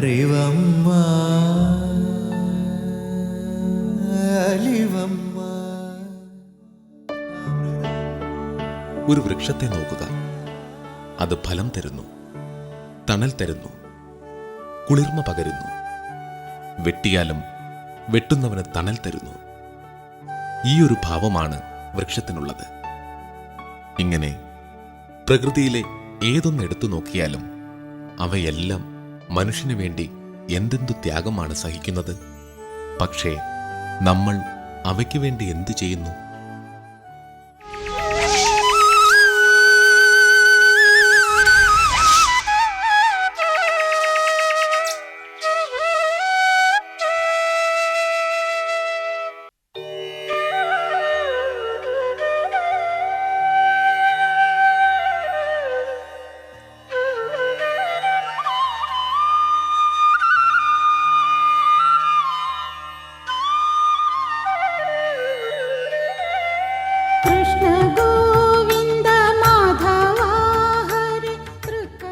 അറിവമ്മ അലിവമ്മ. ഒരു വൃക്ഷത്തെ നോക്കുക. അത് ഫലം തരുന്നു, തണൽ തരുന്നു, കുളിർമ പകരുന്നു. വെട്ടിയാലും വെട്ടുന്നവന് തണൽ തരുന്നു. ഈ ഒരു ഭാവമാണ് വൃക്ഷത്തിനുള്ളത്. ഇങ്ങനെ പ്രകൃതിയിലെ ഏതൊന്നെടുത്തു നോക്കിയാലും അവയെല്ലാം മനുഷ്യനു വേണ്ടി എന്തെന്തു ത്യാഗമാണ് സഹിക്കുന്നത്. പക്ഷേ നമ്മൾ അവയ്ക്ക് വേണ്ടി എന്തു ചെയ്യുന്നു?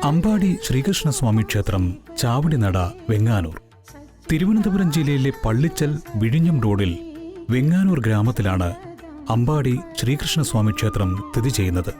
അമ്പാടി ശ്രീകൃഷ്ണസ്വാമി ക്ഷേത്രം, ചാവടിനട, വെങ്ങാനൂർ. തിരുവനന്തപുരം ജില്ലയിലെ പള്ളിച്ചൽ വിഴിഞ്ഞം റോഡിൽ വെങ്ങാനൂർ ഗ്രാമത്തിലാണ് അമ്പാടി ശ്രീകൃഷ്ണസ്വാമി ക്ഷേത്രം സ്ഥിതി ചെയ്യുന്നത്.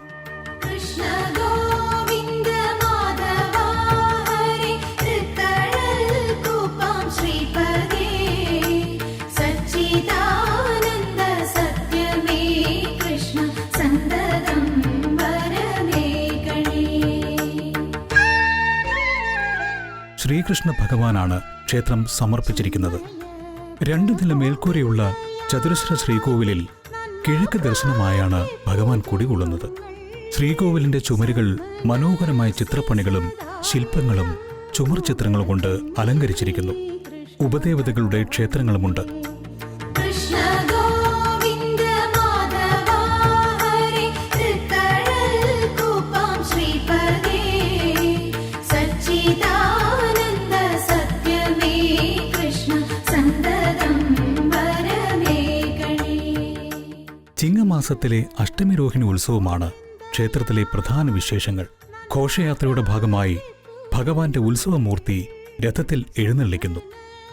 ശ്രീകൃഷ്ണ ഭഗവാനാണ് ക്ഷേത്രം സമർപ്പിച്ചിരിക്കുന്നത്. 2 നില മേൽക്കൂരയുള്ള ചതുരശ്ര ശ്രീകോവിലിൽ കിഴക്ക് ദർശനമായാണ് ഭഗവാൻ കുടികൊള്ളുന്നത്. ശ്രീകോവിലിന്റെ ചുമരുകൾ മനോഹരമായ ചിത്രപ്പണികളും ശില്പങ്ങളും ചുമർ ചിത്രങ്ങളും കൊണ്ട് അലങ്കരിച്ചിരിക്കുന്നു. ഉപദേവതകളുടെ ക്ഷേത്രങ്ങളുമുണ്ട്. ചിങ്ങമാസത്തിലെ അഷ്ടമിരോഹിണി ഉത്സവമാണ് ക്ഷേത്രത്തിലെ പ്രധാന വിശേഷങ്ങൾ. ഘോഷയാത്രയുടെ ഭാഗമായി ഭഗവാന്റെ ഉത്സവമൂർത്തി രഥത്തിൽ എഴുന്നള്ളിക്കുന്നു.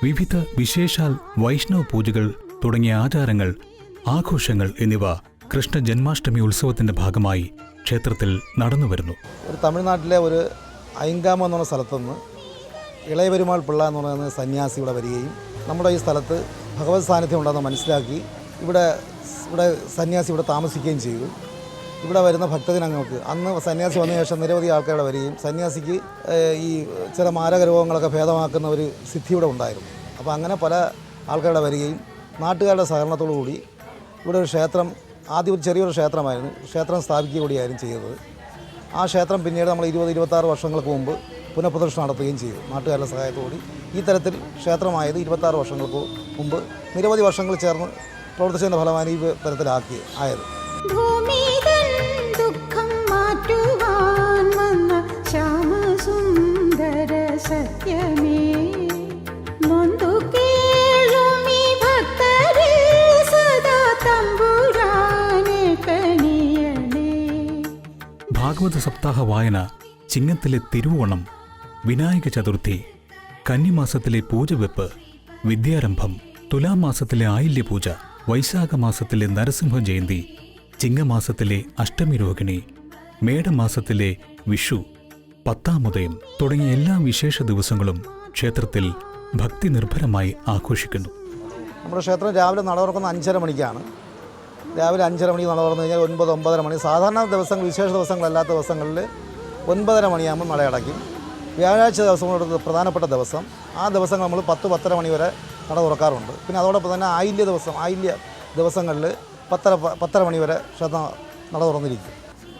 വിവിധ വിശേഷാൽ വൈഷ്ണവ പൂജകൾ തുടങ്ങിയ ആചാരങ്ങൾ, ആഘോഷങ്ങൾ എന്നിവ കൃഷ്ണ ജന്മാഷ്ടമി ഉത്സവത്തിന്റെ ഭാഗമായി ക്ഷേത്രത്തിൽ നടന്നുവരുന്നു. തമിഴ്നാട്ടിലെ ഒരു ഐങ്കാമം എന്ന് പറഞ്ഞ സ്ഥലത്തുനിന്ന് ഇളയപെരുമാൾ പിള്ള എന്ന് പറയുന്ന സന്യാസി ഇവിടെ വരികയും നമ്മുടെ ഈ സ്ഥലത്ത് ഭഗവത് സാന്നിധ്യം ഉണ്ടെന്ന് മനസ്സിലാക്കി ഇവിടെ സന്യാസി ഇവിടെ താമസിക്കുകയും ചെയ്തു. ഇവിടെ വരുന്ന ഭക്തജനങ്ങൾക്ക് അന്ന് സന്യാസി വന്ന ശേഷം നിരവധി ആൾക്കാരുടെ വരികയും സന്യാസിക്ക് ഈ ചില മാരക രോഗങ്ങളൊക്കെ ഭേദമാക്കുന്ന ഒരു സിദ്ധി ഇവിടെ ഉണ്ടായിരുന്നു. അപ്പോൾ അങ്ങനെ പല ആൾക്കാരുടെ വരികയും നാട്ടുകാരുടെ സഹകരണത്തോടു കൂടി ഇവിടെ ഒരു ക്ഷേത്രം, ആദ്യം ഒരു ചെറിയൊരു ക്ഷേത്രമായിരുന്നു, ക്ഷേത്രം സ്ഥാപിക്കുക കൂടിയായിരുന്നു ചെയ്തത്. ആ ക്ഷേത്രം പിന്നീട് നമ്മൾ 20-26 വർഷങ്ങൾക്ക് മുമ്പ് പുനഃപ്രതിഷ്ഠ നടത്തുകയും ചെയ്തു നാട്ടുകാരുടെ സഹായത്തോടുകൂടി. ഈ തരത്തിൽ ക്ഷേത്രമായത് 26 വർഷങ്ങൾക്ക് മുമ്പ് നിരവധി വർഷങ്ങൾ ചേർന്ന് പ്രവർത്തിച്ചതിൻ്റെ ഫലമാണ് ഈ തരത്തിലാക്കി ആയത്. ഭാഗവത സപ്താഹ വായന, ചിങ്ങത്തിലെ തിരുവോണം, വിനായക ചതുർത്ഥി, കന്നിമാസത്തിലെ പൂജവെപ്പ്, വിദ്യാരംഭം, തുലാമാസത്തിലെ ആയില്യപൂജ, വൈശാഖ മാസത്തിലെ നരസിംഹ ജയന്തി, ചിങ്ങമാസത്തിലെ അഷ്ടമിരോഹിണി, മേടമാസത്തിലെ വിഷു, 10-ാമുദയം തുടങ്ങിയ എല്ലാ വിശേഷ ദിവസങ്ങളും ക്ഷേത്രത്തിൽ ഭക്തി നിർഭരമായി ആഘോഷിക്കുന്നു. നമ്മുടെ ക്ഷേത്രം രാവിലെ നട തുറക്കുന്ന 5:30 മണിക്കാണ്. രാവിലെ 5:30 മണിക്ക് നട തുറന്നു കഴിഞ്ഞാൽ 9-9:30 മണി. സാധാരണ ദിവസങ്ങൾ, വിശേഷ ദിവസങ്ങളല്ലാത്ത ദിവസങ്ങളിൽ 9:30 മണിയാകുമ്പോൾ നട അടയ്ക്കും. വ്യാഴാഴ്ച ദിവസങ്ങളോട് പ്രധാനപ്പെട്ട ദിവസം, ആ ദിവസങ്ങൾ നമ്മൾ 10-10:30 മണി വരെ നട തുറക്കാറുണ്ട്. പിന്നെ അതോടൊപ്പം തന്നെ ആയില്യ ദിവസങ്ങളിൽ 10:30 മണി വരെ ക്ഷേത്രം നട തുറന്നിരിക്കും.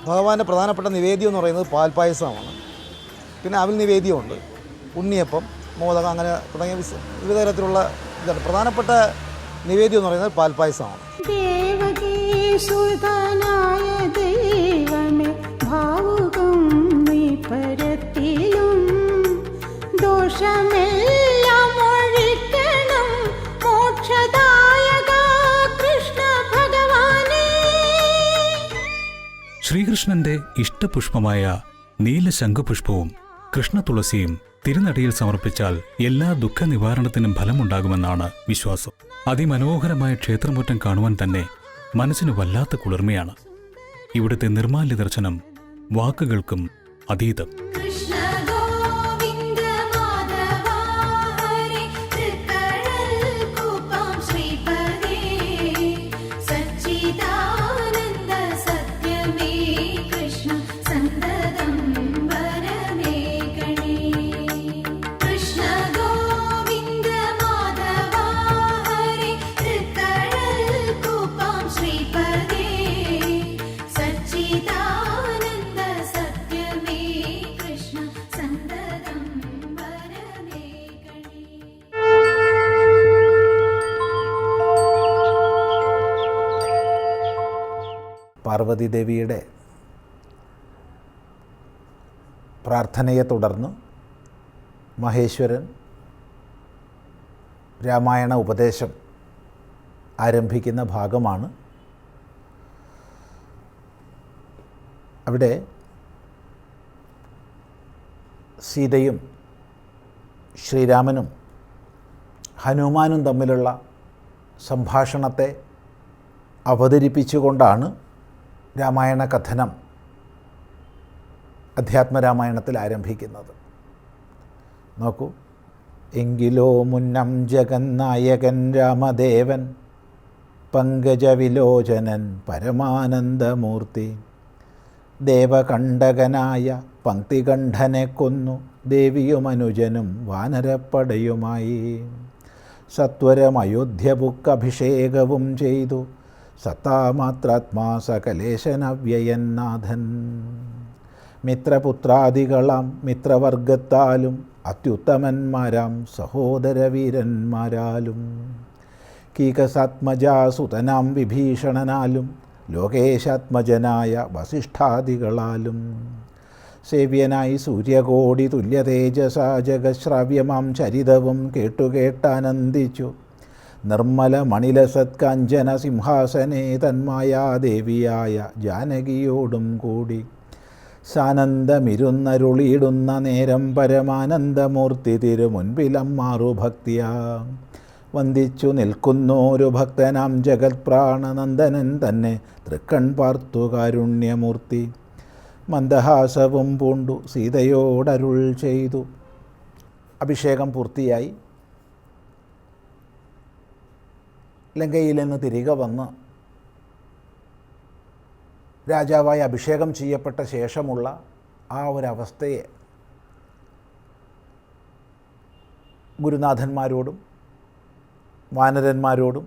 ഭഗവാന്റെ പ്രധാനപ്പെട്ട നിവേദ്യം എന്ന് പറയുന്നത് പാൽപ്പായസമാണ്. പിന്നെ അവിൽ നിവേദ്യമുണ്ട്, ഉണ്ണിയപ്പം, മോദകം, അങ്ങനെ തുടങ്ങിയ വിവിധ തരത്തിലുള്ള ഇതാണ്. പ്രധാനപ്പെട്ട നിവേദ്യം എന്ന് പറയുന്നത് പാൽപ്പായസമാണ്. ശ്രീകൃഷ്ണന്റെ ഇഷ്ടപുഷ്പമായ നീലശംഖുപുഷ്പവും കൃഷ്ണതുളസിയും തിരുനടയിൽ സമർപ്പിച്ചാൽ എല്ലാ ദുഃഖ നിവാരണത്തിനും ഫലമുണ്ടാകുമെന്നാണ് വിശ്വാസം. അതിമനോഹരമായ ക്ഷേത്രമുറ്റം കാണുവാൻ തന്നെ മനസ്സിന് വല്ലാത്ത കുളിർമയാണ്. ഇവിടുത്തെ നിർമാല്യ ദർശനം വാക്കുകൾക്കും അതീതം. പാർവതീദേവിയുടെ പ്രാർത്ഥനയെ തുടർന്ന് മഹേശ്വരൻ രാമായണ ഉപദേശം ആരംഭിക്കുന്ന ഭാഗമാണ്. അവിടെ സീതയും ശ്രീരാമനും ഹനുമാനും തമ്മിലുള്ള സംഭാഷണത്തെ അവതരിപ്പിച്ചുകൊണ്ടാണ് രാമായണ കഥനം അധ്യാത്മരാമായണത്തിൽ ആരംഭിക്കുന്നത്. നോക്കൂ, എങ്കിലോ മുന്നം ജഗന്നായകൻ രാമദേവൻ പങ്കജവിലോചനൻ പരമാനന്ദമൂർത്തി ദേവകണ്ഠകനായ പങ്ക്തികണ്ഠനെ കൊന്നു ദേവിയുമനുജനും വാനരപ്പടയുമായി സത്വരം അയോധ്യപുക്കഭിഷേകവും ചെയ്തു സത്താമാത്രാത്മാ സകലേശനവ്യയന്നാഥൻ മിത്രപുത്രാദികളാം മിത്രവർഗത്താലും അത്യുത്തമന്മാരാം സഹോദരവീരന്മാരാലും കീകസാത്മജാസുതനാം വിഭീഷണനാലും ലോകേശാത്മജനായ വസിഷ്ഠാദികളാലും സേവ്യനായി സൂര്യകോടി തുല്യതേജസാ ജഗശ്രാവ്യമാം ചരിതവും കേട്ടുകേട്ടാനന്ദിച്ചു നിർമ്മല മണിലസത്കാഞ്ചന സിംഹാസനേ തന്മായാദേവിയായ ജാനകിയോടും കൂടി സാനന്ദമിരുന്നരുളിയിടുന്ന നേരം പരമാനന്ദമൂർത്തി തിരുമുൻപിലമ്മാറു ഭക്തിയാ വന്ദിച്ചു നിൽക്കുന്നോരു ഭക്തനാം ജഗത്പ്രാണനന്ദനൻ തന്നെ തൃക്കൺ പാർത്തു കാരുണ്യമൂർത്തി മന്ദഹാസവും പൂണ്ടു സീതയോടരുൾ ചെയ്തു. അഭിഷേകം പൂർത്തിയായി ലങ്കയിൽ നിന്ന് തിരികെ വന്ന് രാജാവായി അഭിഷേകം ചെയ്യപ്പെട്ട ശേഷമുള്ള ആ ഒരവസ്ഥയെ ഗുരുനാഥന്മാരോടും വാനരന്മാരോടും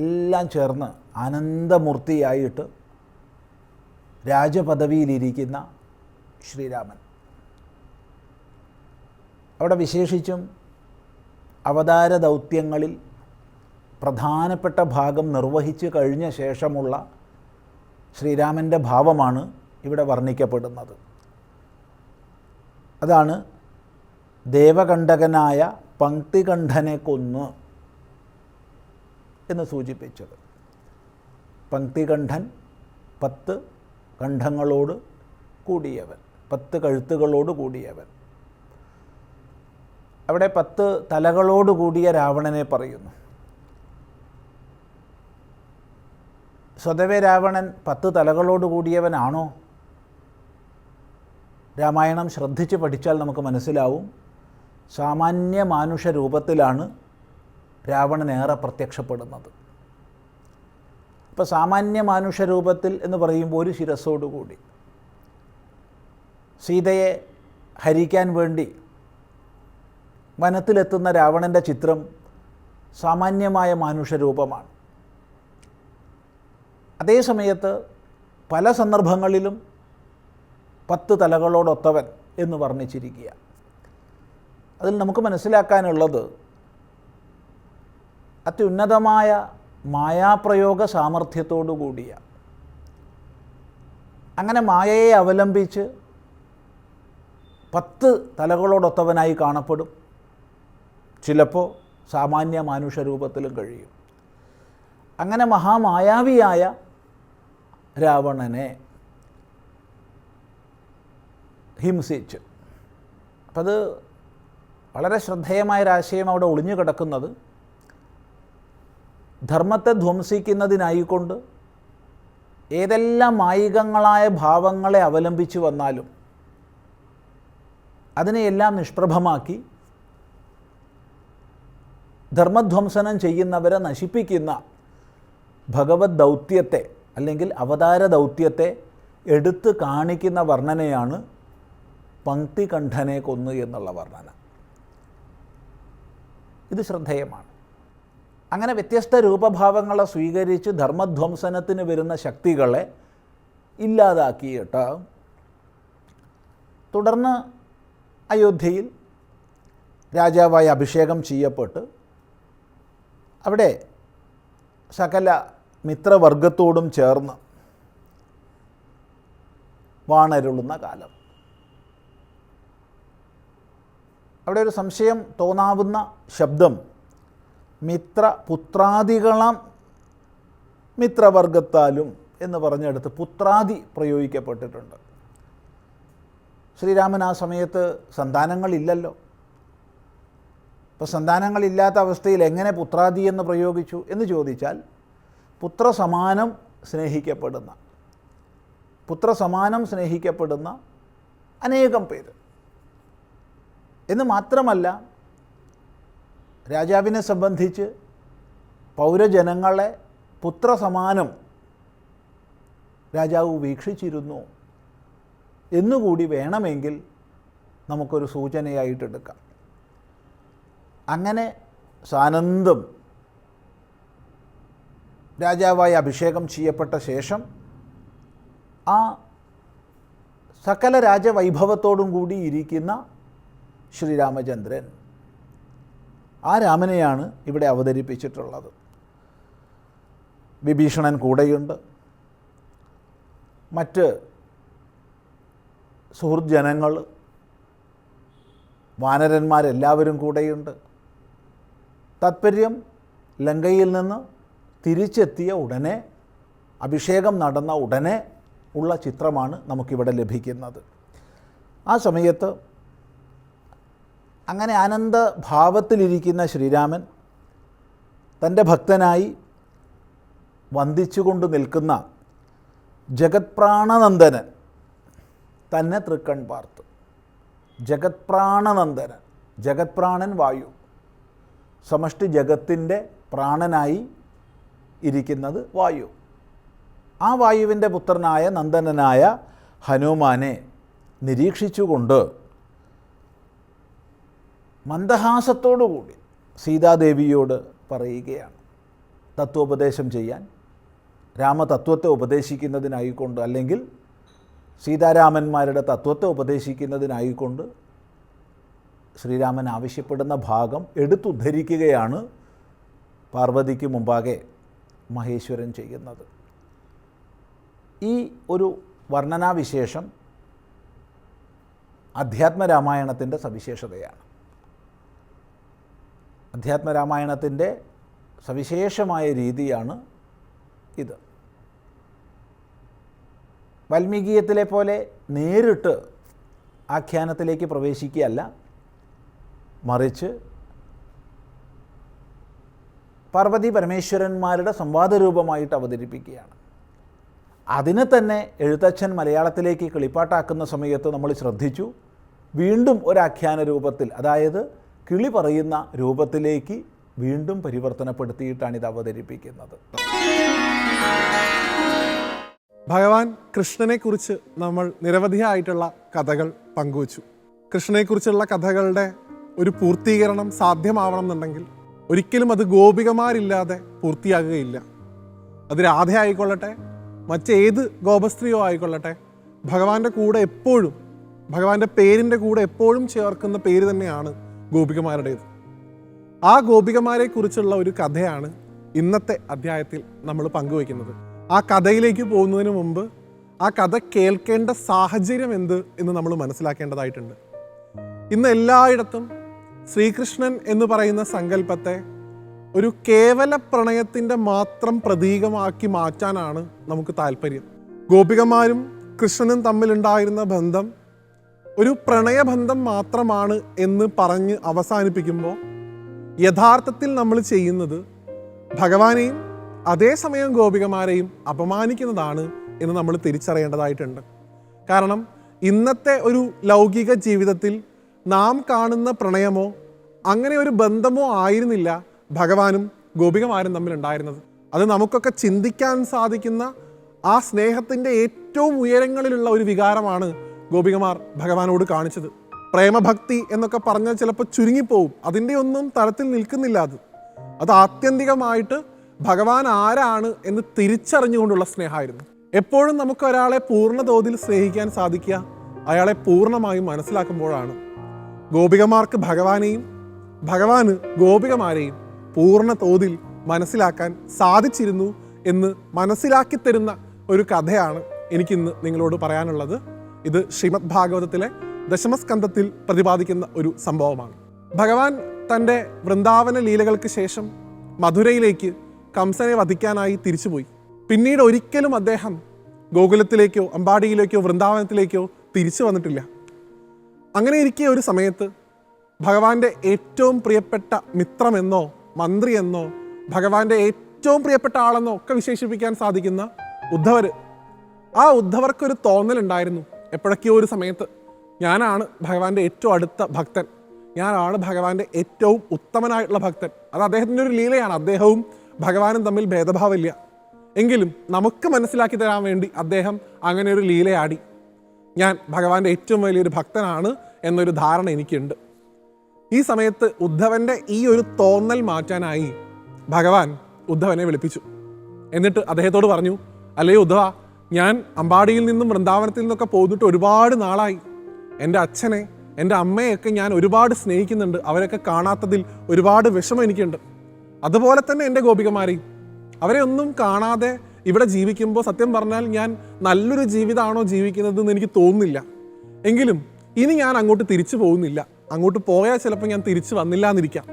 എല്ലാം ചേർന്ന് ആനന്ദമൂർത്തിയായിട്ട് രാജപദവിയിലിരിക്കുന്ന ശ്രീരാമൻ, അവിടെ വിശേഷിച്ചും അവതാര ദൗത്യങ്ങളിൽ പ്രധാനപ്പെട്ട ഭാഗം നിർവഹിച്ചു കഴിഞ്ഞ ശേഷമുള്ള ശ്രീരാമൻ്റെ ഭാവമാണ് ഇവിടെ വർണ്ണിക്കപ്പെടുന്നത്. അതാണ് ദേവകണ്ഠകനായ പങ്ക്തികണ്ഠനെ കൊന്നു എന്ന് സൂചിപ്പിച്ചത്. പങ്ക്തികണ്ഠൻ 10 കണ്ഠങ്ങളോട് കൂടിയവൻ, 10 കഴുത്തുകളോട് കൂടിയവൻ. അവിടെ 10 തലകളോട് കൂടിയ രാവണനെ പറയുന്നു. സ്വതവേ രാവണൻ 10 തലകളോട് കൂടിയവനാണോ? രാമായണം ശ്രദ്ധിച്ച് പഠിച്ചാൽ നമുക്ക് മനസ്സിലാവും, സാമാന്യ മാനുഷ രൂപത്തിലാണ് രാവണനേറെ പ്രത്യക്ഷപ്പെടുന്നത്. അപ്പോൾ സാമാന്യ മാനുഷ രൂപത്തിൽ എന്ന് പറയുമ്പോൾ ഒരു ശിരസ്സോടുകൂടി സീതയെ ഹരിക്കാൻ വേണ്ടി വനത്തിലെത്തുന്ന രാവണൻ്റെ ചിത്രം സാമാന്യമായ മാനുഷരൂപമാണ്. അതേ സമയത്ത് പല സന്ദർഭങ്ങളിലും 10 തലകളോടൊത്തവൻ എന്ന് വർണ്ണിച്ചിരിക്കുക. അതിൽ നമുക്ക് മനസ്സിലാക്കാനുള്ളത് അത്യുന്നതമായ മായാപ്രയോഗ സാമർഥ്യത്തോടു കൂടിയ, അങ്ങനെ മായയെ അവലംബിച്ച് 10 തലകളോടൊത്തവനായി കാണപ്പെടും. ചിലപ്പോൾ സാമാന്യ മാനുഷരൂപത്തിലും കഴിയും. അങ്ങനെ മഹാമായാവിയായ രാവണനെ ഹിംസിച്ച് അപ്പം അത് വളരെ ശ്രദ്ധേയമായൊരാശയം അവിടെ ഒളിഞ്ഞു കിടക്കുന്നത് ധർമ്മത്തെ ധ്വംസിക്കുന്നതിനായിക്കൊണ്ട് ഏതെല്ലാം മായികങ്ങളായ ഭാവങ്ങളെ അവലംബിച്ചു വന്നാലും അതിനെയെല്ലാം നിഷ്പ്രഭമാക്കി ധർമ്മധ്വംസനം ചെയ്യുന്നവരെ നശിപ്പിക്കുന്ന ഭഗവത് ദൗത്യത്തെ അല്ലെങ്കിൽ അവതാര ദൗത്യത്തെ എടുത്ത് കാണിക്കുന്ന വർണ്ണനയാണ് പങ്ക്തികണ്ഠനെ കൊന്നു എന്നുള്ള വർണ്ണന. ഇത് ശ്രദ്ധേയമാണ്. അങ്ങനെ വ്യത്യസ്ത രൂപഭാവങ്ങളെ സ്വീകരിച്ച് ധർമ്മധ്വംസനത്തിന് വരുന്ന ശക്തികളെ ഇല്ലാതാക്കിയിട്ട് തുടർന്ന് അയോധ്യയിൽ രാജാവായി അഭിഷേകം ചെയ്യപ്പെട്ട് അവിടെ സകല മിത്രവർഗത്തോടും ചേർന്ന് വാണരുളുന്ന കാലം. അവിടെ ഒരു സംശയം തോന്നാവുന്ന ശബ്ദം പുത്രാദികളം മിത്രവർഗത്താലും എന്ന് പറഞ്ഞെടുത്ത് പുത്രാദി പ്രയോഗിക്കപ്പെട്ടിട്ടുണ്ട്. ശ്രീരാമൻ ആ സമയത്ത് സന്താനങ്ങളില്ലല്ലോ. അപ്പോൾ സന്താനങ്ങളില്ലാത്ത അവസ്ഥയിൽ എങ്ങനെ പുത്രാദി എന്ന് പ്രയോഗിച്ചു എന്ന് ചോദിച്ചാൽ പുത്രസമാനം സ്നേഹിക്കപ്പെടുന്ന അനേകം പേര് എന്ന് മാത്രമല്ല, രാജാവിനെ സംബന്ധിച്ച് പൗരജനങ്ങളെ പുത്രസമാനം രാജാവ് വീക്ഷിച്ചിരുന്നു എന്നുകൂടി വേണമെങ്കിൽ നമുക്കൊരു സൂചനയായിട്ടെടുക്കാം. അങ്ങനെ സാനന്ദം രാജാവായി അഭിഷേകം ചെയ്യപ്പെട്ട ശേഷം ആ സകല രാജവൈഭവത്തോടും കൂടി ഇരിക്കുന്ന ശ്രീരാമചന്ദ്രൻ, ആ രാമനെയാണ് ഇവിടെ അവതരിപ്പിച്ചിട്ടുള്ളത്. വിഭീഷണൻ കൂടെയുണ്ട്, മറ്റ് സുഹൃദ്ജനങ്ങൾ, വാനരന്മാരെല്ലാവരും കൂടെയുണ്ട്. താത്പര്യം ലങ്കയിൽ നിന്ന് തിരിച്ചെത്തിയ ഉടനെ, അഭിഷേകം നടന്ന ഉടനെ ഉള്ള ചിത്രമാണ് നമുക്കിവിടെ ലഭിക്കുന്നത്. ആ സമയത്ത് അങ്ങനെ ആനന്ദഭാവത്തിലിരിക്കുന്ന ശ്രീരാമൻ തൻ്റെ ഭക്തനായി വന്ദിച്ചുകൊണ്ട് നിൽക്കുന്ന ജഗത്പ്രാണനന്ദനൻ തന്നെ തൃക്കൺ പാർത്തു. ജഗത്പ്രാണനന്ദനൻ, ജഗത്പ്രാണൻ വായു, സമഷ്ടി ജഗത്തിൻ്റെ പ്രാണനായി ഇരിക്കുന്നത് വായു. ആ വായുവിൻ്റെ പുത്രനായ നന്ദനനായ ഹനുമാനെ നിരീക്ഷിച്ചുകൊണ്ട് മന്ദഹാസത്തോടുകൂടി സീതാദേവിയോട് പറയുകയാണ്, തത്വോപദേശം ചെയ്യാൻ, രാമതത്വത്തെ ഉപദേശിക്കുന്നതിനായിക്കൊണ്ട്, അല്ലെങ്കിൽ സീതാരാമന്മാരുടെ തത്വത്തെ ഉപദേശിക്കുന്നതിനായിക്കൊണ്ട് ശ്രീരാമൻ ആവശ്യപ്പെടുന്ന ഭാഗം എടുത്തുദ്ധരിക്കുകയാണ് പാർവതിക്ക് മുമ്പാകെ മഹേശ്വരൻ ചെയ്യുന്നത്. ഈ ഒരു വർണ്ണനാവിശേഷം അധ്യാത്മരാമായണത്തിൻ്റെ സവിശേഷതയാണ്. അധ്യാത്മരാമായണത്തിൻ്റെ സവിശേഷമായ രീതിയാണ് ഇത്. വാൽമീകീയത്തിലെ പോലെ നേരിട്ട് ആഖ്യാനത്തിലേക്ക് പ്രവേശിക്കുകയല്ല, മറിച്ച് പാർവതി പരമേശ്വരന്മാരുടെ സംവാദരൂപമായിട്ട് അവതരിപ്പിക്കുകയാണ്. അതിനെ തന്നെ എഴുത്തച്ഛൻ മലയാളത്തിലേക്ക് കിളിപ്പാട്ടാക്കുന്ന സമയത്ത് നമ്മൾ ശ്രദ്ധിച്ചു, വീണ്ടും ഒരാഖ്യാന രൂപത്തിൽ, അതായത് കിളി പറയുന്ന രൂപത്തിലേക്ക് വീണ്ടും പരിവർത്തനപ്പെടുത്തിയിട്ടാണ് ഇത് അവതരിപ്പിക്കുന്നത്. ഭഗവാൻ കൃഷ്ണനെക്കുറിച്ച് നമ്മൾ നിരവധിയായിട്ടുള്ള കഥകൾ പങ്കുവച്ചു. കൃഷ്ണനെക്കുറിച്ചുള്ള കഥകളുടെ ഒരു പൂർത്തീകരണം സാധ്യമാവണം എന്നുണ്ടെങ്കിൽ ഒരിക്കലും അത് ഗോപികമാരില്ലാതെ പൂർത്തിയാകുകയില്ല. അത് രാധ ആയിക്കൊള്ളട്ടെ, മറ്റേത് ഗോപസ്ത്രീയോ ആയിക്കൊള്ളട്ടെ, ഭഗവാന്റെ കൂടെ എപ്പോഴും, ഭഗവാന്റെ പേരിൻ്റെ കൂടെ എപ്പോഴും ചേർക്കുന്ന പേര് തന്നെയാണ് ഗോപികമാരുടേത്. ആ ഗോപികമാരെ കുറിച്ചുള്ള ഒരു കഥയാണ് ഇന്നത്തെ അധ്യായത്തിൽ നമ്മൾ പങ്കുവയ്ക്കുന്നത്. ആ കഥയിലേക്ക് പോകുന്നതിന് മുമ്പ് ആ കഥ കേൾക്കേണ്ട സാഹചര്യം എന്ത് എന്ന് നമ്മൾ മനസ്സിലാക്കേണ്ടതായിട്ടുണ്ട്. ഇന്ന് എല്ലായിടത്തും ശ്രീകൃഷ്ണൻ എന്ന് പറയുന്ന സങ്കല്പത്തെ ഒരു കേവല പ്രണയത്തിൻ്റെ മാത്രം പ്രതീകമാക്കി മാറ്റാനാണ് നമുക്ക് താല്പര്യം. ഗോപികമാരും കൃഷ്ണനും തമ്മിലുണ്ടായിരുന്ന ബന്ധം ഒരു പ്രണയബന്ധം മാത്രമാണ് എന്ന് പറഞ്ഞ് അവസാനിപ്പിക്കുമ്പോൾ യഥാർത്ഥത്തിൽ നമ്മൾ ചെയ്യുന്നത് ഭഗവാനെയും അതേസമയം ഗോപികമാരെയും അപമാനിക്കുന്നതാണ് എന്ന് നമ്മൾ തിരിച്ചറിയേണ്ടതായിട്ടുണ്ട്. കാരണം ഇന്നത്തെ ഒരു ലൗകിക ജീവിതത്തിൽ നാം കാണുന്ന പ്രണയമോ അങ്ങനെ ഒരു ബന്ധമോ ആയിരുന്നില്ല ഭഗവാനും ഗോപികമാരും തമ്മിലുണ്ടായിരുന്നത്. അത് നമുക്കൊക്കെ ചിന്തിക്കാൻ സാധിക്കുന്ന ആ സ്നേഹത്തിൻ്റെ ഏറ്റവും ഉയരങ്ങളിലുള്ള ഒരു വികാരമാണ് ഗോപികമാർ ഭഗവാനോട് കാണിച്ചത്. പ്രേമഭക്തി എന്നൊക്കെ പറഞ്ഞാൽ ചിലപ്പോൾ ചുരുങ്ങിപ്പോവും, അതിൻ്റെ ഒന്നും തലത്തിൽ നിൽക്കുന്നില്ല. അത് ആത്യന്തികമായിട്ട് ഭഗവാൻ ആരാണ് എന്ന് തിരിച്ചറിഞ്ഞുകൊണ്ടുള്ള സ്നേഹമായിരുന്നു. എപ്പോഴും നമുക്ക് ഒരാളെ പൂർണ്ണ തോതിൽ സ്നേഹിക്കാൻ സാധിക്കുക അയാളെ പൂർണ്ണമായും മനസ്സിലാക്കുമ്പോഴാണ്. ഗോപികമാർക്ക് ഭഗവാനെയും ഭഗവാന് ഗോപികമാരെയും പൂർണ്ണ തോതിൽ മനസ്സിലാക്കാൻ സാധിച്ചിരുന്നു എന്ന് മനസ്സിലാക്കി തരുന്ന ഒരു കഥയാണ് എനിക്കിന്ന് നിങ്ങളോട് പറയാനുള്ളത്. ഇത് ശ്രീമദ് ഭാഗവതത്തിലെ ദശമസ്കന്ധത്തിൽ പ്രതിപാദിക്കുന്ന ഒരു സംഭവമാണ്. ഭഗവാൻ തൻ്റെ വൃന്ദാവന ലീലകൾക്ക് ശേഷം മധുരയിലേക്ക് കംസനെ വധിക്കാനായി തിരിച്ചുപോയി. പിന്നീട് ഒരിക്കലും അദ്ദേഹം ഗോകുലത്തിലേക്കോ അമ്പാടിയിലേക്കോ വൃന്ദാവനത്തിലേക്കോ തിരിച്ചു വന്നിട്ടില്ല. അങ്ങനെ ഇരിക്കെ ഒരു സമയത്ത് ഭഗവാന്റെ ഏറ്റവും പ്രിയപ്പെട്ട മിത്രമെന്നോ മന്ത്രിയെന്നോ ഭഗവാന്റെ ഏറ്റവും പ്രിയപ്പെട്ട ആളെന്നോ ഒക്കെ വിശേഷിപ്പിക്കാൻ സാധിക്കുന്ന ഉദ്ധവർ, ആ ഉദ്ധവർക്കൊരു തോന്നലുണ്ടായിരുന്നു. എപ്പോഴൊക്കെയോ ഒരു സമയത്ത് ഞാനാണ് ഭഗവാന്റെ ഏറ്റവും അടുത്ത ഭക്തൻ, ഞാനാണ് ഭഗവാന്റെ ഏറ്റവും ഉത്തമനായിട്ടുള്ള ഭക്തൻ. അത് അദ്ദേഹത്തിൻ്റെ ഒരു ലീലയാണ്. അദ്ദേഹവും ഭഗവാനും തമ്മിൽ ഭേദഭാവമില്ല. എങ്കിലും നമുക്ക് മനസ്സിലാക്കി തരാൻ വേണ്ടി അദ്ദേഹം അങ്ങനെ ഒരു ലീലയാടി. ഞാൻ ഭഗവാന്റെ ഏറ്റവും വലിയൊരു ഭക്തനാണ് എന്നൊരു ധാരണ എനിക്കുണ്ട്. ഈ സമയത്ത് ഉദ്ധവൻ്റെ ഈ ഒരു തോന്നൽ മാറ്റാനായി ഭഗവാൻ ഉദ്ധവനെ വിളിപ്പിച്ചു. എന്നിട്ട് അദ്ദേഹത്തോട് പറഞ്ഞു, അല്ലയോ ഉദ്ധവ, ഞാൻ അമ്പാടിയിൽ നിന്നും വൃന്ദാവനത്തിൽ നിന്നൊക്കെ പോന്നിട്ട് ഒരുപാട് നാളായി. എൻ്റെ അച്ഛനെ എൻ്റെ അമ്മയെയൊക്കെ ഞാൻ ഒരുപാട് സ്നേഹിക്കുന്നുണ്ട്. അവരൊക്കെ കാണാത്തതിൽ ഒരുപാട് വിഷമം എനിക്കുണ്ട്. അതുപോലെ തന്നെ എൻ്റെ ഗോപികമാരെയും, അവരെ ഒന്നും കാണാതെ ഇവിടെ ജീവിക്കുമ്പോൾ സത്യം പറഞ്ഞാൽ ഞാൻ നല്ലൊരു ജീവിതമാണോ ജീവിക്കുന്നതെന്ന് എനിക്ക് തോന്നുന്നില്ല. എങ്കിലും ഇനി ഞാൻ അങ്ങോട്ട് തിരിച്ചു പോകുന്നില്ല. അങ്ങോട്ട് പോയാൽ ചിലപ്പോൾ ഞാൻ തിരിച്ചു വന്നില്ല എന്നിരിക്കാം.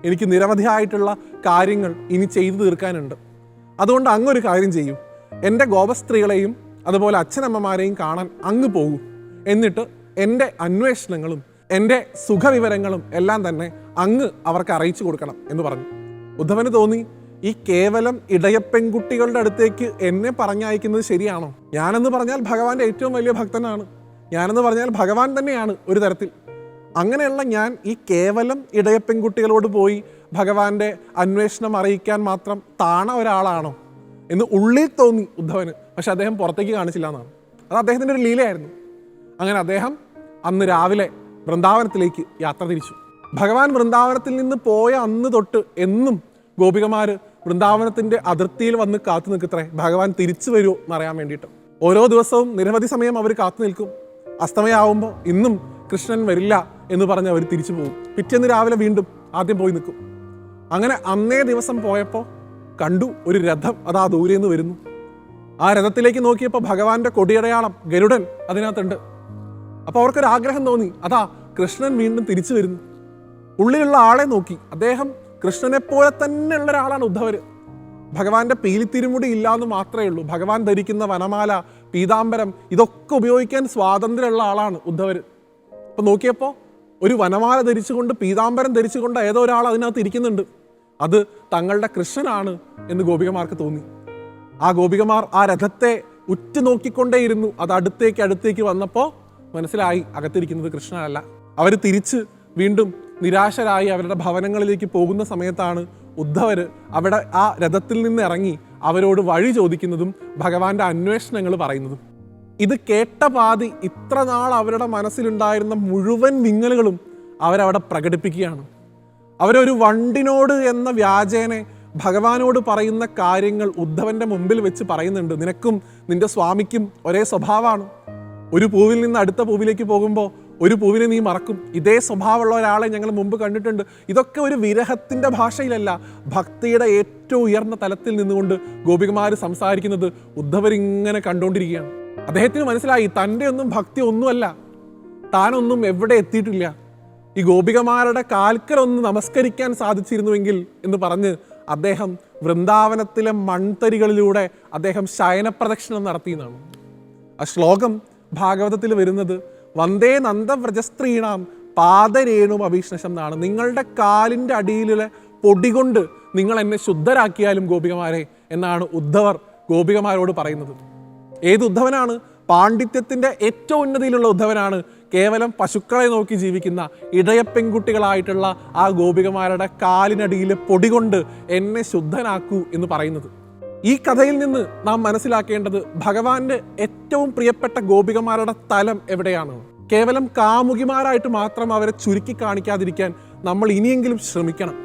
എനിക്ക് നിരവധിയായിട്ടുള്ള കാര്യങ്ങൾ ഇനി ചെയ്തു തീർക്കാനുണ്ട്. അതുകൊണ്ട് അങ്ങൊരു കാര്യം ചെയ്യൂ, എൻ്റെ ഗോപസ്ത്രീകളെയും അതുപോലെ അച്ഛനമ്മമാരെയും കാണാൻ അങ്ങ് പോകൂ. എന്നിട്ട് എൻ്റെ അന്വേഷണങ്ങളും എൻ്റെ സുഖവിവരങ്ങളും എല്ലാം തന്നെ അങ്ങ് അവർക്ക് അറിയിച്ചു കൊടുക്കണം എന്ന് പറഞ്ഞു. ഉദ്ധവന് തോന്നി, ഈ കേവലം ഇടയപ്പെൺകുട്ടികളുടെ അടുത്തേക്ക് എന്നെ പറഞ്ഞയക്കുന്നത് ശരിയാണോ? ഞാനെന്ന് പറഞ്ഞാൽ ഭഗവാന്റെ ഏറ്റവും വലിയ ഭക്തനാണ്, ഞാനെന്ന് പറഞ്ഞാൽ ഭഗവാൻ തന്നെയാണ് ഒരു തരത്തിൽ. അങ്ങനെയുള്ള ഞാൻ ഈ കേവലം ഇടയപ്പെൺകുട്ടികളോട് പോയി ഭഗവാന്റെ അന്വേഷണം അറിയിക്കാൻ മാത്രം താണ ഒരാളാണോ എന്ന് ഉള്ളിൽ തോന്നി ഉദ്ധവന്. പക്ഷെ അദ്ദേഹം പുറത്തേക്ക് കാണിച്ചില്ല എന്നാണ്. അത് അദ്ദേഹത്തിൻ്റെ ഒരു ലീലയായിരുന്നു. അങ്ങനെ അദ്ദേഹം അന്ന് രാവിലെ വൃന്ദാവനത്തിലേക്ക് യാത്ര തിരിച്ചു. ഭഗവാൻ വൃന്ദാവനത്തിൽ നിന്ന് പോയ അന്ന് തൊട്ട് എന്നും ഗോപികമാർ വൃന്ദാവനത്തിൻ്റെ അതിർത്തിയിൽ വന്ന് കാത്തു നിൽക്കത്രേ ഭഗവാൻ തിരിച്ചു വരുമോ എന്നറിയാൻ വേണ്ടിയിട്ട്. ഓരോ ദിവസവും നിരവധി സമയം അവർ കാത്തു നിൽക്കും. അസ്തമയാവുമ്പോൾ ഇന്നും കൃഷ്ണൻ വരില്ല എന്ന് പറഞ്ഞ് അവർ തിരിച്ചു പോകും. പിറ്റേന്ന് രാവിലെ വീണ്ടും ആദ്യം പോയി നിൽക്കും. അങ്ങനെ അന്നേ ദിവസം പോയപ്പോൾ കണ്ടു ഒരു രഥം അതാ ദൂരെ നിന്ന് വരുന്നു. ആ രഥത്തിലേക്ക് നോക്കിയപ്പോൾ ഭഗവാന്റെ കൊടിയടയാളം ഗരുഡൻ അതിനകത്തുണ്ട്. അപ്പോൾ അവർക്കൊരാഗ്രഹം തോന്നി, അതാ കൃഷ്ണൻ വീണ്ടും തിരിച്ചു വരുന്നു. ഉള്ളിലുള്ള ആളെ നോക്കി, അദ്ദേഹം കൃഷ്ണനെ പോലെ തന്നെ ഉള്ള ഒരാളാണ് ഉദ്ധവർ. ഭഗവാന്റെ പീലിത്തിരുമുടി ഇല്ലാന്ന് മാത്രമേ ഉള്ളൂ. ഭഗവാൻ ധരിക്കുന്ന വനമാല, പീതാംബരം ഇതൊക്കെ ഉപയോഗിക്കാൻ സ്വാതന്ത്ര്യമുള്ള ആളാണ് ഉദ്ധവർ. അപ്പോൾ നോക്കിയപ്പോൾ ഒരു വനമാല ധരിച്ചുകൊണ്ട് പീതാംബരം ധരിച്ചുകൊണ്ട് ഏതോ ഒരാൾ അതിനകത്ത് ഇരിക്കുന്നുണ്ട്. അത് തങ്ങളുടെ കൃഷ്ണനാണ് എന്ന് ഗോപികമാർക്ക് തോന്നി. ആ ഗോപികമാർ ആ രഥത്തെ ഉറ്റുനോക്കിക്കൊണ്ടേയിരുന്നു. അത് അടുത്തേക്ക് വന്നപ്പോൾ മനസ്സിലായി അകത്തിരിക്കുന്നത് കൃഷ്ണനല്ല. അവർ തിരിച്ച് വീണ്ടും നിരാശരായി അവരുടെ ഭവനങ്ങളിലേക്ക് പോകുന്ന സമയത്താണ് ഉദ്ധവർ അവിടെ ആ രഥത്തിൽ നിന്ന് ഇറങ്ങി അവരോട് വഴി ചോദിക്കുന്നതും ഭഗവാന്റെ അന്വേഷണങ്ങൾ പറയുന്നതും. ഇത് കേട്ട പാതി ഇത്ര നാൾ അവരുടെ മനസ്സിലുണ്ടായിരുന്ന മുഴുവൻ വിങ്ങലുകളും അവരവിടെ പ്രകടിപ്പിക്കുകയാണ്. അവരൊരു വണ്ടിനോട് എന്ന വ്യാജേനെ ഭഗവാനോട് പറയുന്ന കാര്യങ്ങൾ ഉദ്ധവന്റെ മുമ്പിൽ വെച്ച് പറയുന്നുണ്ട്. നിനക്കും നിന്റെ സ്വാമിക്കും ഒരേ സ്വഭാവമാണ്. ഒരു പൂവിൽ നിന്ന് അടുത്ത പൂവിലേക്ക് പോകുമ്പോൾ ഒരു പൂവിനെ നീ മറക്കും. ഇതേ സ്വഭാവമുള്ള ഒരാളെ ഞങ്ങൾ മുമ്പ് കണ്ടിട്ടുണ്ട്. ഇതൊക്കെ ഒരു വിരഹത്തിൻ്റെ ഭാഷയിലല്ല, ഭക്തിയുടെ ഏറ്റവും ഉയർന്ന തലത്തിൽ നിന്നുകൊണ്ട് ഗോപികമാർ സംസാരിക്കുന്നത് ഉദ്ധവരിങ്ങനെ കണ്ടുകൊണ്ടിരിക്കുകയാണ്. അദ്ദേഹത്തിന് മനസ്സിലായി തൻ്റെ ഒന്നും ഭക്തി ഒന്നുമല്ല, താനൊന്നും എവിടെ എത്തിയിട്ടില്ല. ഈ ഗോപികമാരുടെ കാൽക്കലൊന്ന് നമസ്കരിക്കാൻ സാധിച്ചിരുന്നുവെങ്കിൽ എന്ന് പറഞ്ഞ് അദ്ദേഹം വൃന്ദാവനത്തിലെ മൺതരികളിലൂടെ അദ്ദേഹം ശയനപ്രദക്ഷിണം നടത്തിയെന്നാണ്. ആ ശ്ലോകം ഭാഗവതത്തിൽ വരുന്നത് വന്ദേ നന്ദവ്രജസ്ത്രീണാം പാദരേണും അഭീഷ്ണശം എന്നാണ്. നിങ്ങളുടെ കാലിൻ്റെ അടിയിലെ പൊടി കൊണ്ട് നിങ്ങൾ എന്നെ ശുദ്ധരാക്കിയാലും ഗോപികമാരെ എന്നാണ് ഉദ്ധവർ ഗോപികമാരോട് പറയുന്നത്. ഏത് ഉദ്ധവനാണ്? പാണ്ഡിത്യത്തിൻ്റെ ഏറ്റവും ഉന്നതിയിലുള്ള ഉദ്ധവനാണ്. കേവലം പശുക്കളെ നോക്കി ജീവിക്കുന്ന ഇടയപ്പെൺകുട്ടികളായിട്ടുള്ള ആ ഗോപികമാരുടെ കാലിനടിയിലെ പൊടി കൊണ്ട് എന്നെ ശുദ്ധനാക്കൂ എന്ന് പറയുന്നത്. ഈ കഥയിൽ നിന്ന് നാം മനസ്സിലാക്കേണ്ടത് ഭഗവാന്റെ ഏറ്റവും പ്രിയപ്പെട്ട ഗോപികമാരുടെ തലം എവിടെയാണ്. കേവലം കാമുകിമാരായിട്ട് മാത്രം അവരെ ചുരുക്കി കാണിക്കാതിരിക്കാൻ നമ്മൾ ഇനിയെങ്കിലും ശ്രമിക്കണം.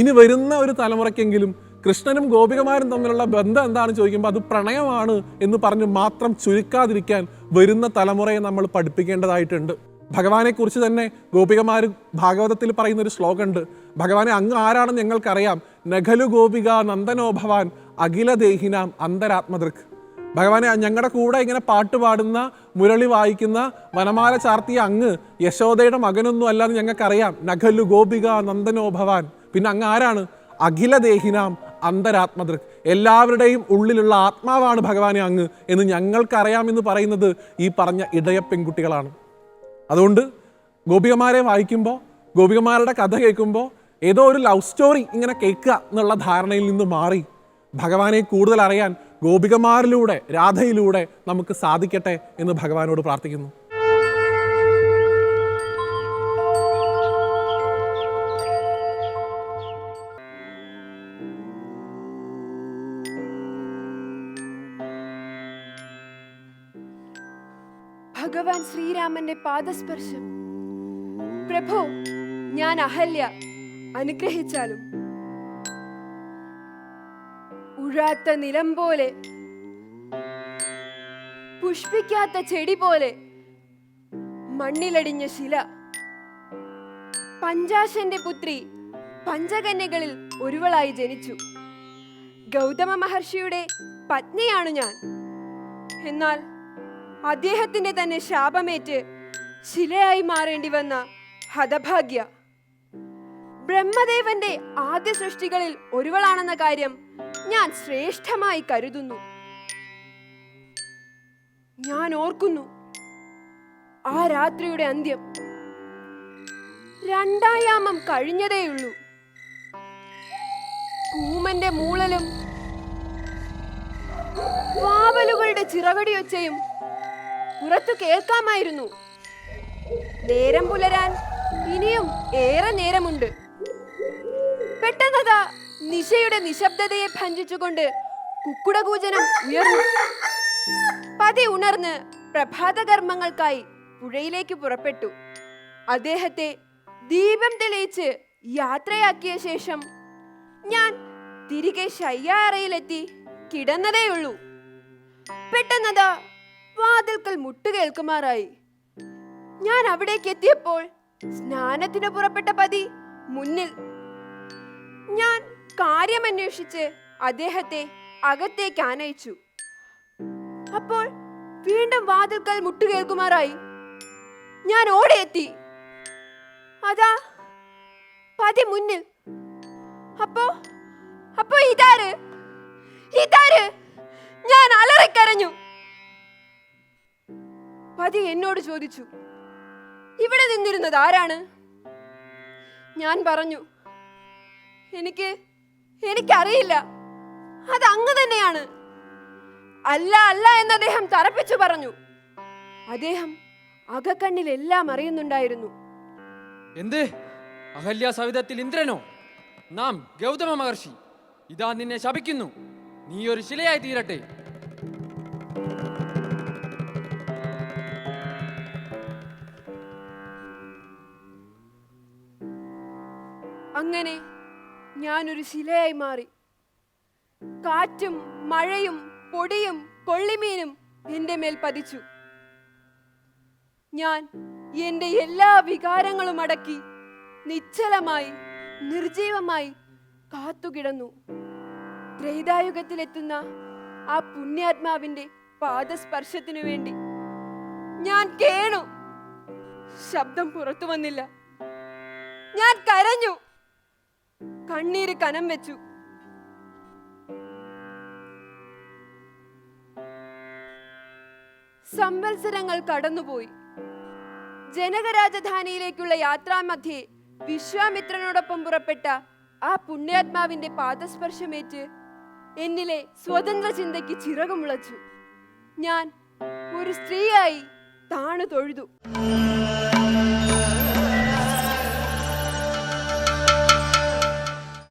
ഇനി വരുന്ന ഒരു തലമുറയ്ക്കെങ്കിലും കൃഷ്ണനും ഗോപികമാരും തമ്മിലുള്ള ബന്ധം എന്താണെന്ന് ചോദിക്കുമ്പോൾ അത് പ്രണയമാണ് എന്ന് പറഞ്ഞ് മാത്രം ചുരുക്കാതിരിക്കാൻ വരുന്ന തലമുറയെ നമ്മൾ പഠിപ്പിക്കേണ്ടതായിട്ടുണ്ട്. ഭഗവാനെക്കുറിച്ച് തന്നെ ഗോപികമാർ ഭാഗവതത്തിൽ പറയുന്നൊരു ശ്ലോകമുണ്ട്. ഭഗവാനെ അങ്ങ് ആരാണെന്ന് ഞങ്ങൾക്കറിയാം. നഖലു ഗോപിക നന്ദനോ ഭവാൻ അഖിലദേഹിനാം അന്തരാത്മദൃക്. ഭഗവാനെ ഞങ്ങളുടെ കൂടെ ഇങ്ങനെ പാട്ട് പാടുന്ന, മുരളി വായിക്കുന്ന, വനമാല ചാർത്തിയ അങ്ങ് യശോദയുടെ മകനൊന്നും അല്ലാന്ന് ഞങ്ങൾക്കറിയാം. നഖലു ഗോപിക നന്ദനോ ഭവാൻ. പിന്നെ അങ്ങ് ആരാണ്? അഖിലദേഹിനാം അന്തരാത്മദൃക്. എല്ലാവരുടെയും ഉള്ളിലുള്ള ആത്മാവാണ് ഭഗവാനെ അങ്ങ് എന്ന് ഞങ്ങൾക്കറിയാമെന്ന് പറയുന്നത് ഈ പറഞ്ഞ ഇടയ പെൺകുട്ടികളാണ്. അതുകൊണ്ട് ഗോപികമാരെ വായിക്കുമ്പോൾ, ഗോപികമാരുടെ കഥ കേൾക്കുമ്പോൾ ഏതോ ഒരു ലവ് സ്റ്റോറി ഇങ്ങനെ കേൾക്കുക എന്നുള്ള ധാരണയിൽ നിന്ന് മാറി ഭഗവാനെ കൂടുതൽ അറിയാൻ ഗോപികമാരിലൂടെ, രാധയിലൂടെ നമുക്ക് സാധിക്കട്ടെ എന്ന് ഭഗവാനോട് പ്രാർത്ഥിക്കുന്നു. ഭഗവാൻ ശ്രീരാമന്റെ പാദസ്പർശം. പ്രഭു, ഞാൻ അഹല്യ, അനുഗ്രഹിച്ചാലും. ഉഴാത്ത നിലം പോലെ, പുഷ്പിക്കാത്ത ചെടി പോലെ, മണ്ണിലടിഞ്ഞ ശില. പഞ്ചാശന്റെ പുത്രി പഞ്ചകന്യകളിൽ ഒരുവളായി ജനിച്ചു. ഗൗതമ മഹർഷിയുടെ പത്നിയാണു ഞാൻ. എന്നാൽ അദ്ദേഹത്തിന്റെ തന്നെ ശാപമേറ്റ് ശിലയായി മാറേണ്ടി വന്ന ഹതഭാഗ്യ. ബ്രഹ്മദേവന്റെ ആദ്യ സൃഷ്ടികളിൽ ഒരുവളാണെന്ന കാര്യം ഞാൻ ശ്രേഷ്ഠമായി കരുതുന്നു. ഞാൻ ഓർക്കുന്നു ആ രാത്രിയുടെ അന്ത്യം. രണ്ടായാമം കഴിഞ്ഞതേയുള്ളൂ. കൂമന്റെ മൂളലും വാവലുകളുടെ ചിറകടിയൊച്ചയും പുറത്തു കേൾക്കാമായിരുന്നു. നേരം പുലരാൻ ഇനിയും ഏറെ നേരമുണ്ട്. പെട്ടെന്നതാ നിശയുടെ നിശബ്ദതയെ ഭഞ്ജിച്ചുകൊണ്ട് കുക്കുടകൂജനം ഉയർന്നു. പതി ഉണർന്ന് പ്രഭാതകർമ്മങ്ങൾക്കായി പുഴയിലേക്ക് പുറപ്പെട്ടു. അദ്ദേഹത്തെ ദീപം തെളിയിച്ച് യാത്രയാക്കിയ ശേഷം ഞാൻ തിരികെ ശയ്യാറയിലെത്തി കിടന്നതേയുള്ളൂ. പെട്ടെന്നതാ വാതിൽക്കൽ മുട്ടുകേൾക്കുമാറായി. ഞാൻ അവിടേക്ക് എത്തിയപ്പോൾ സ്നാനത്തിന് പുറപ്പെട്ട പതി മുന്നിൽ. ഞാൻ കാര്യമന്വേഷിച്ച് അദ്ദേഹത്തെ അകത്തേക്ക് ആനയിച്ചു. അപ്പോൾ വീണ്ടും വാതിൽക്കൽ മുട്ടുകേൾക്കുമാറായി. ഞാൻ ഓടിയെത്തി. അതാ പതി മുന്നിൽ. അപ്പോ ഇതാര്? ഞാൻ അലറിക്കരഞ്ഞു. പതി എന്നോട് ചോദിച്ചു, ഇവിടെ നിന്നിരുന്നത് ആരാണ്? ഞാൻ പറഞ്ഞു, എനിക്കറിയില്ല, അത് അങ്ങ് തന്നെയാണ്. അല്ല അല്ല എന്ന് അദ്ദേഹം തറപ്പിച്ചു പറഞ്ഞു. അദ്ദേഹം അകക്കണ്ണിൽ എല്ലാം അറിയുന്നുണ്ടായിരുന്നു. എന്ത്? അഹല്യ സവിധത്തിൽ ഇന്ദ്രനോ? നാം ഗൗതമ മഹർഷി ഇതാ നിന്നെ ശപിക്കുന്നു. നീ ഒരു ശിലയായി തീരട്ടെ. അങ്ങനെ ഞാനൊരു ശിലയായി മാറി. കാറ്റും മഴയും പൊടിയും കൊള്ളിമീനും എന്റെ മേൽ പതിച്ചു. ഞാൻ എന്റെ എല്ലാ വികാരങ്ങളും അടക്കി നിശ്ചലമായി, നിർജീവമായി കാത്തുകിടന്നു. ത്രേതായുഗത്തിലെത്തുന്ന ആ പുണ്യാത്മാവിന്റെ പാദസ്പർശത്തിനു വേണ്ടി ഞാൻ കേണു. ശബ്ദം പുറത്തു വന്നില്ല. ഞാൻ കരഞ്ഞു. കണ്ണീര് കനം വെച്ചു. സംവത്സരങ്ങൾ കടന്നുപോയി. ജനകരാജധാനിയിലേക്കുള്ള യാത്രാമധ്യേ വിശ്വാമിത്രനോടൊപ്പം പുറപ്പെട്ട ആ പുണ്യാത്മാവിന്റെ പാദസ്പർശമേറ്റ് എന്നിലെ സ്വതന്ത്ര ചിന്തയ്ക്ക് ചിറകുമുളച്ചു. ഞാൻ ഒരു സ്ത്രീയായി താണു തൊഴുതു.